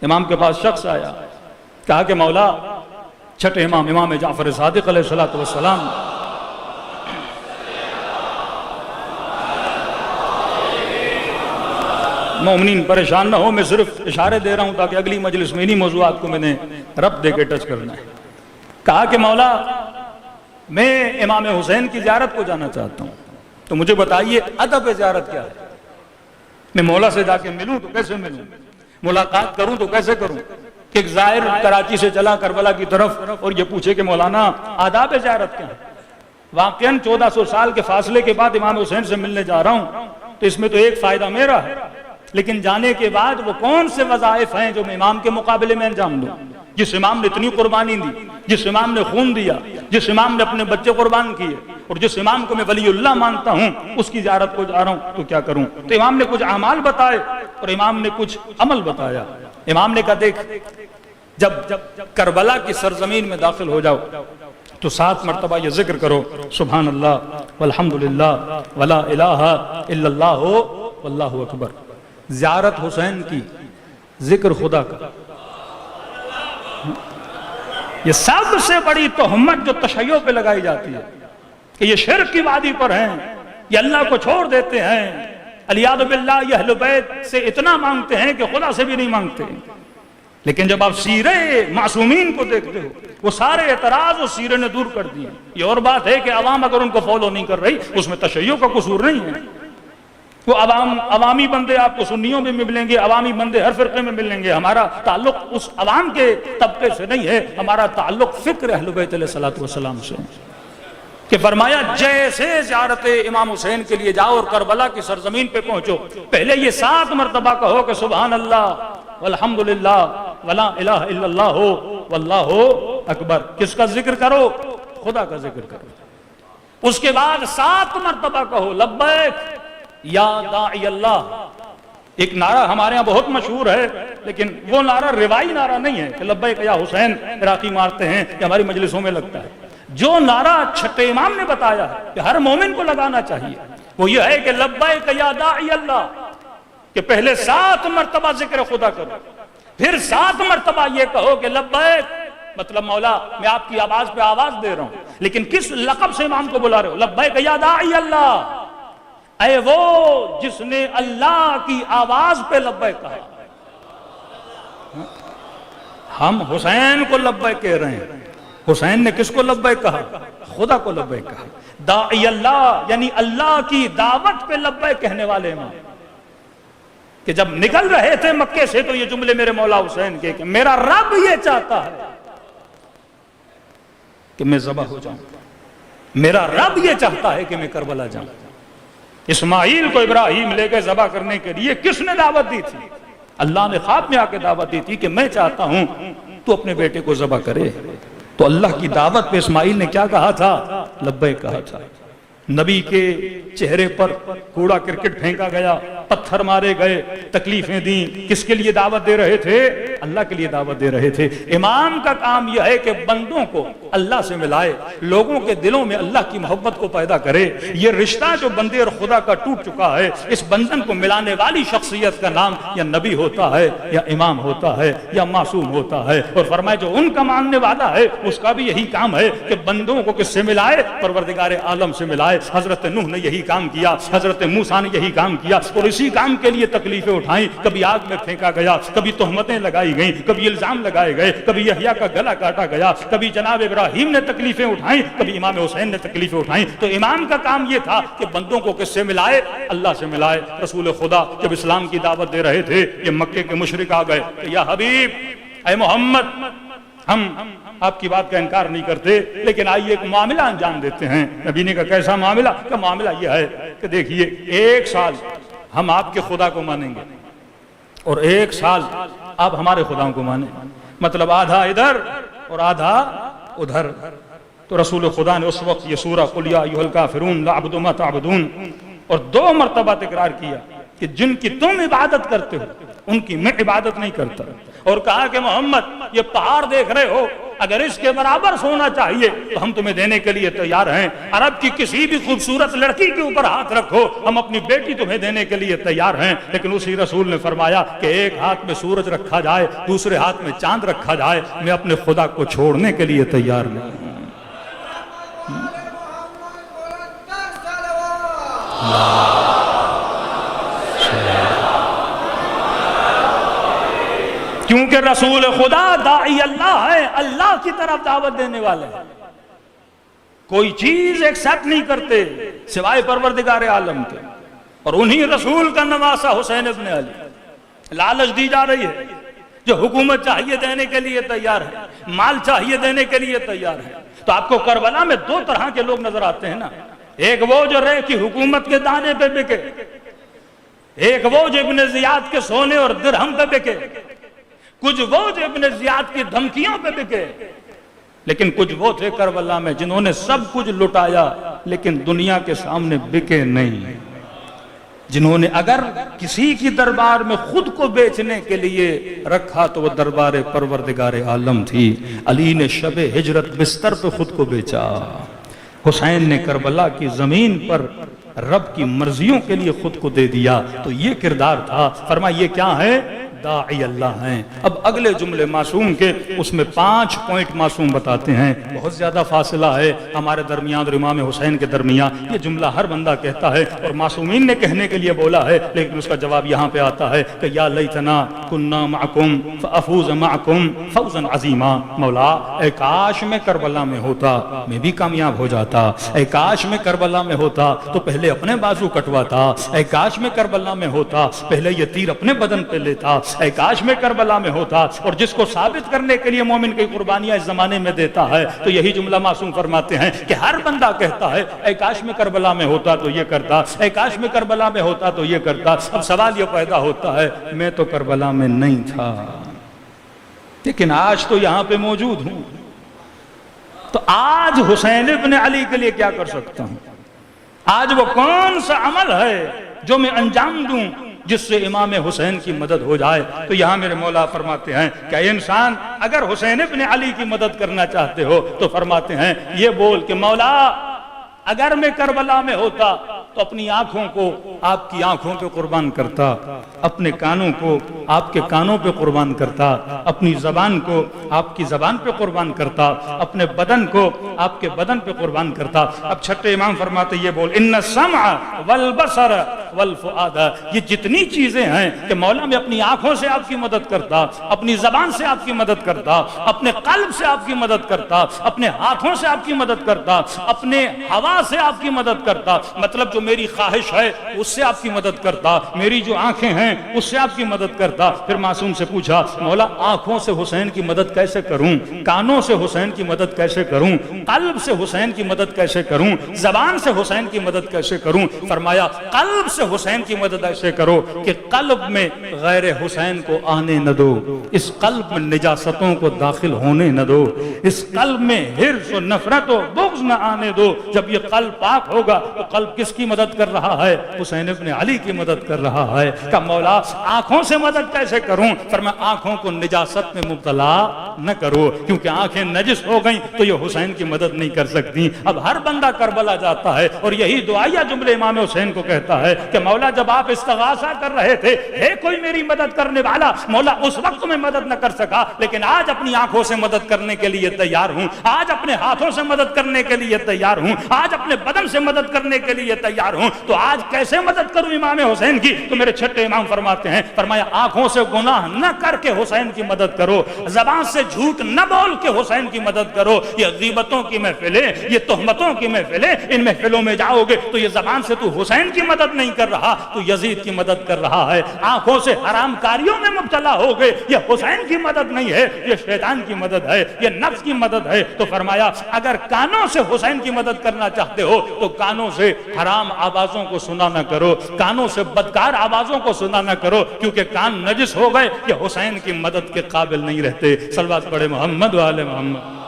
امام کے پاس شخص آیا، کہا کہ مولا چھٹے امام امام جعفر صادق علیہ السلام مومنین پریشان نہ ہو، میں صرف اشارے دے رہا ہوں تاکہ اگلی مجلس میں انہی موضوعات کو میں نے ربط دے کے ٹچ کرنا ہے۔ کہا کہ مولا میں امام حسین کی زیارت کو جانا چاہتا ہوں، تو مجھے بتائیے ادب زیارت کیا ہے؟ میں مولا سے جا کے ملوں تو کیسے ملوں؟ ملاقات کروں تو کیسے کروں؟ کہ ایک زائر کراچی سے چلا کربلا کی طرف اور یہ پوچھے کہ مولانا آداب زیارت کیا ہے؟ واقعاً 1400 سال کے فاصلے کے بعد امام حسین سے ملنے جا رہا ہوں، تو اس میں تو ایک فائدہ میرا ہے، لیکن جانے کے بعد وہ کون سے وظائف ہیں جو میں امام کے مقابلے میں انجام دوں؟ جس امام نے اتنی قربانی دی، جس امام نے خون دیا، جس امام نے اپنے بچے قربان کیے، اور جس امام کو میں ولی اللہ مانتا ہوں، اس کی زیارت کو جا رہا ہوں تو کیا کروں؟ تو امام نے کچھ اعمال بتائے اور امام نے کچھ عمل بتایا۔ امام نے کہا دیکھ، جب کربلا کی سرزمین میں داخل ہو جاؤ تو 7 مرتبہ یہ ذکر کرو، سبحان اللہ والحمدللہ ولا الہ الا اللہ واللہ اکبر۔ زیارت حسین کی، ذکر خدا کا، یہ سب سے بڑی تہمت جو تشیع پہ لگائی جاتی ہے کہ یہ شرک کی وادی پر ہیں، یہ اللہ کو چھوڑ دیتے ہیں، علیاذ باللہ یہ اہل بیت سے اتنا مانگتے ہیں کہ خدا سے بھی نہیں مانگتے۔ لیکن جب آپ سیرے معصومین کو دیکھتے ہو، وہ سارے اعتراض و سیرے نے دور کر دیے۔ یہ اور بات ہے کہ عوام اگر ان کو فالو نہیں کر رہی، اس میں تشیع کا قصور نہیں ہے۔ وہ عوامی بندے آپ کو سنیوں میں ملیں گے، عوامی بندے ہر فرقے میں ملیں گے، ہمارا تعلق اس عوام کے طبقے سے نہیں ہے، ہمارا تعلق فکر اہل بیت علیہ السلام سے۔ کہ فرمایا جیسے زیارت امام حسین کے لیے جاؤ اور کربلا کی سرزمین پہ پہنچو، پہلے یہ 7 مرتبہ کہو کہ سبحان اللہ والحمدللہ ولا الہ الا اللہ واللہ اکبر۔ کس کا ذکر کرو؟ خدا کا ذکر کرو۔ اس کے بعد 7 مرتبہ کہو لبیک یا داعی اللہ۔ ایک نعرہ ہمارے ہاں بہت مشہور ہے، لیکن وہ نعرہ روائی نعرہ نہیں ہے کہ لبیک یا حسین عراقی مارتے ہیں کہ ہماری مجلسوں میں لگتا ہے۔ جو نعرہ چھٹے امام نے بتایا ہے کہ ہر مومن کو لگانا چاہیے، وہ یہ ہے کہ لبیک یا داعی اللہ، کہ پہلے 7 مرتبہ ذکر خدا کرو، پھر 7 مرتبہ یہ کہو کہ لبیک، مطلب مولا میں آپ کی آواز پہ آواز دے رہا ہوں، لیکن کس لقب سے امام کو بلا رہے ہو؟ لبیک یا داعی اللہ، اے وہ جس نے اللہ کی آواز پہ لبیک کہا۔ ہم حسین کو لبیک کہہ رہے ہیں، حسین نے کس کو لبیک کہا؟ خدا کو لبیک کہا۔ داعی اللہ یعنی اللہ کی دعوت پہ لبیک کہنے والے امام، کہ جب نکل رہے تھے مکے سے تو یہ جملے میرے مولا حسین کے کہ میرا رب یہ چاہتا ہے کہ میں ذبح ہو جاؤں، میرا رب یہ چاہتا ہے کہ میں کربلا جاؤں۔ اسماعیل کو ابراہیم لے کے ذبح کرنے کے لیے کس نے دعوت دی تھی؟ اللہ نے خواب میں آ کے دعوت دی تھی کہ میں چاہتا ہوں تو اپنے بیٹے کو ذبح کرے۔ تو اللہ کی دعوت پہ اسماعیل نے کیا کہا تھا؟ لبیک کہا تھا۔ نبی کے چہرے پر کوڑا کرکٹ پھینکا گیا، پتھر مارے گئے، تکلیفیں دیں، کس کے لیے دعوت دے رہے تھے؟ اللہ کے لیے دعوت دے رہے تھے۔ امام کا کام یہ ہے کہ بندوں کو اللہ سے ملائے، لوگوں کے دلوں میں اللہ کی محبت کو پیدا کرے۔ یہ رشتہ جو بندے اور خدا کا ٹوٹ چکا ہے، اس بندھن کو ملانے والی شخصیت کا نام یا نبی ہوتا ہے یا امام ہوتا ہے یا معصوم ہوتا ہے۔ اور فرمائے جو ان کا ماننے والا ہے اس کا بھی یہی کام ہے کہ بندوں کو کس سے ملائے؟ پروردگار عالم سے ملائے۔ حضرت نوح نے یہی کام کیا، حضرت موسیٰ نے یہی کام کیا، اور اسی کام کے لیے تکلیفیں اٹھائیں۔ کبھی آگ میں پھینکا گیا، کبھی تہمتیں لگائی گئیں، کبھی الزام لگائے گئے، کبھی یحییٰ کا گلا کاٹا گیا، کبھی جناب ابراہیم نے تکلیفیں اٹھائیں، کبھی امام حسین نے تکلیفیں اٹھائیں۔ تو امام کا کام یہ تھا کہ بندوں کو کس سے ملائے؟ اللہ سے ملائے۔ رسول خدا جب اسلام کی دعوت دے رہے تھے، یہ مکے کے مشرک آ گئے کہ یا حبیب، اے محمد، ہم آپ کی بات کا انکار نہیں کرتے، لیکن آئیے ایک معاملہ انجام دیتے ہیں۔ نبی نے کہا کیسا معاملہ؟ کہ معاملہ یہ ہے کہ دیکھیے 1 سال ہم آپ کے خدا کو مانیں گے اور 1 سال آپ ہمارے خداؤں کو مانیں، مطلب آدھا ادھر اور آدھا ادھر۔ تو رسول خدا نے اس وقت یہ سورہ قل یا ایھا الکافرون لا اعبد ما تعبدون اور 2 مرتبہ تکرار کیا کہ جن کی تم عبادت کرتے ہو ان کی میں عبادت نہیں کرتا، اور کہا کہ محمد یہ پہاڑ دیکھ رہے ہو اگر اس کے برابر سونا چاہیے تو ہم تمہیں دینے کے لیے تیار ہیں، عرب کی کسی بھی خوبصورت لڑکی کے اوپر ہاتھ رکھو، ہم اپنی بیٹی تمہیں دینے کے لیے تیار ہیں۔ لیکن اسی رسول نے فرمایا کہ ایک ہاتھ میں سورج رکھا جائے، دوسرے ہاتھ میں چاند رکھا جائے، میں اپنے خدا کو چھوڑنے کے لیے تیار نہیں ہوں۔ کیونکہ رسول خدا داعی اللہ ہے، اللہ کی طرف دعوت دینے والے ہیں، کوئی چیز ایکسپٹ نہیں کرتے سوائے پروردگار عالم کے، اور انہی رسول کا نواسا حسین ابن علی۔ لالچ دی جا رہی ہے، جو حکومت چاہیے دینے کے لیے تیار ہے، مال چاہیے دینے کے لیے تیار ہے۔ تو آپ کو کربلا میں دو طرح کے لوگ نظر آتے ہیں نا، ایک وہ جو رے کی حکومت کے دانے پہ بکے، ایک وہ جو ابن زیاد کے سونے اور درہم پہ بکے، کچھ وہ جو ابن زیاد کی دھمکیوں پہ بکے، لیکن کچھ وہ تھے کربلا میں جنہوں نے سب کچھ لٹایا لیکن دنیا کے سامنے بکے نہیں، جنہوں نے اگر کسی کی دربار میں خود کو بیچنے کے لیے رکھا تو وہ دربار پروردگار عالم تھی۔ علی نے شب ہجرت بستر پہ خود کو بیچا، حسین نے کربلا کی زمین پر رب کی مرضیوں کے لیے خود کو دے دیا۔ تو یہ کردار تھا۔ فرمایا یہ کیا ہے؟ داعی اللہ ہیں۔ اب اگلے جملے معصوم کے، اس میں 5 پوائنٹ معصوم بتاتے ہیں۔ بہت زیادہ فاصلہ ہے ہمارے درمیان اور امام حسین کے درمیان، یہ جملہ ہر بندہ کہتا ہے اور معصومین نے کہنے کے لیے بولا ہے، لیکن اس کا جواب یہاں پہ آتا ہے کہ یا لیتنا کننا معکم فافوز معکم فوزا عظیما۔ مولا اے کاش میں کربلا میں ہوتا، میں بھی کامیاب ہو جاتا۔ اے کاش میں کربلا میں ہوتا تو پہلے اپنے بازو کٹواتا۔ اے کاش میں کربلا میں ہوتا پہلے یہ تیر اپنے بدن پہ لیتا۔ اے کاش میں کربلا میں ہوتا، اور جس کو ثابت کرنے کے لیے مومن کی قربانیاں اس زمانے میں دیتا ہے، تو یہی جملہ معصوم فرماتے ہیں کہ ہر بندہ کہتا ہے اے کاش میں کربلا میں ہوتا تو یہ کرتا، اے کاش میں کربلا میں ہوتا تو یہ کرتا۔ اب سوال یہ پیدا ہوتا ہے میں تو کربلا میں نہیں تھا لیکن آج تو یہاں پہ موجود ہوں، تو آج حسین ابن علی کے لیے کیا کر سکتا ہوں؟ آج وہ کون سا عمل ہے جو میں انجام دوں جس سے امام حسین کی مدد ہو جائے؟ تو یہاں میرے مولا فرماتے ہیں کہ اے انسان اگر حسین ابن علی کی مدد کرنا چاہتے ہو تو فرماتے ہیں یہ بول کہ مولا اگر میں کربلا میں ہوتا تو اپنی آنکھوں کو آپ کی آنکھوں پہ قربان کرتا، اپنے کانوں کو آپ کے کانوں پہ قربان کرتا، اپنی زبان کو آپ کی زبان پہ قربان کرتا، اپنے بدن کو آپ کے بدن پہ قربان کرتا۔ اب چھٹے امام فرماتے یہ بول ان السمع والبصر والفؤاد، یہ جتنی چیزیں ہیں کہ مولا میں اپنی آنکھوں سے آپ کی مدد کرتا، اپنی زبان سے آپ کی مدد کرتا، اپنے قلب سے آپ کی مدد کرتا، اپنے ہاتھوں سے آپ کی مدد کرتا، اپنے ہوا سے آپ کی مدد کرتا، مطلب جو میری خواہش ہے اس سے آپ کی مدد کرتا، میری جو آنکھیں ہیں اس سے آپ کی مدد کرتا۔ پھر معصوم سے پوچھا مولا آنکھوں سے حسین کی مدد کیسے کروں، کانوں سے حسین کی مدد کیسے کروں، قلب سے حسین کی مدد کیسے کروں، زبان سے حسین کی مدد کیسے کروں؟ فرمایا قلب سے حسین کی مدد ایسے کرو کہ قلب میں غیر حسین کو آنے نہ دو، اس قلب میں نجاستوں کو داخل ہونے نہ دو، اس قلب میں حرص و نفرت و بغض نہ آنے دو۔ جب یہ قلب پاک ہوگا تو قلب کس کی مدد کر رہا ہے؟ حسین ابن علی کی مدد کر رہا ہے۔ کہ مولا آنکھوں سے مدد کیسے کروں؟ فرمایا آنکھوں کو نجاست میں مبتلا نہ کرو، کیونکہ آنکھیں نجس ہو گئیں تو یہ حسین کی مدد نہیں کر سکتی۔ اب ہر بندہ کربلا جاتا ہے اور یہی دعائیہ جملے امام حسین کو کہتا ہے کہ مولا جب آپ استغاثہ کر رہے تھے ہے کوئی میری مدد کرنے والا، مولا اس وقت میں مدد نہ کر سکا لیکن آج اپنی آنکھوں سے مدد کرنے کے لیے تیار ہوں، آج اپنے ہاتھوں سے مدد کرنے کے لیے تیار ہوں، آج اپنے بدن سے مدد کرنے کے لیے تیار ہوں۔ تو آج کیسے مدد کروں امام حسین کی؟ تو میرے چھٹے امام فرماتے ہیں، فرمایا آنکھوں سے گناہ نہ کر کے حسین کی مدد کرو، زبان سے جھوٹ نہ بول کے حسین کی مدد کرو۔ یہ غیبتوں کی محفلیں، یہ تہمتوں کی محفلیں، ان محفلوں میں جاؤ گے تو یہ زبان سے تو حسین کی مدد نہیں کر رہا، تو یزید کی مدد کر رہا ہے۔ آنکھوں سے حرام کاریوں میں مبتلا ہو گئے، یہ حسین کی مدد نہیں ہے، یہ شیطان کی مدد ہے، یہ نفس کی مدد ہے۔ تو فرمایا اگر کانوں سے حسین کی مدد کرنا چاہتے ہو تو کانوں سے حرام آوازوں کو سنا نہ کرو، کانوں سے بدکار آوازوں کو سنا نہ کرو، کیونکہ کان نجس ہو گئے، یہ حسین کی مدد کے قابل نہیں رہتے۔ صلوات پڑھے محمد و آل محمد۔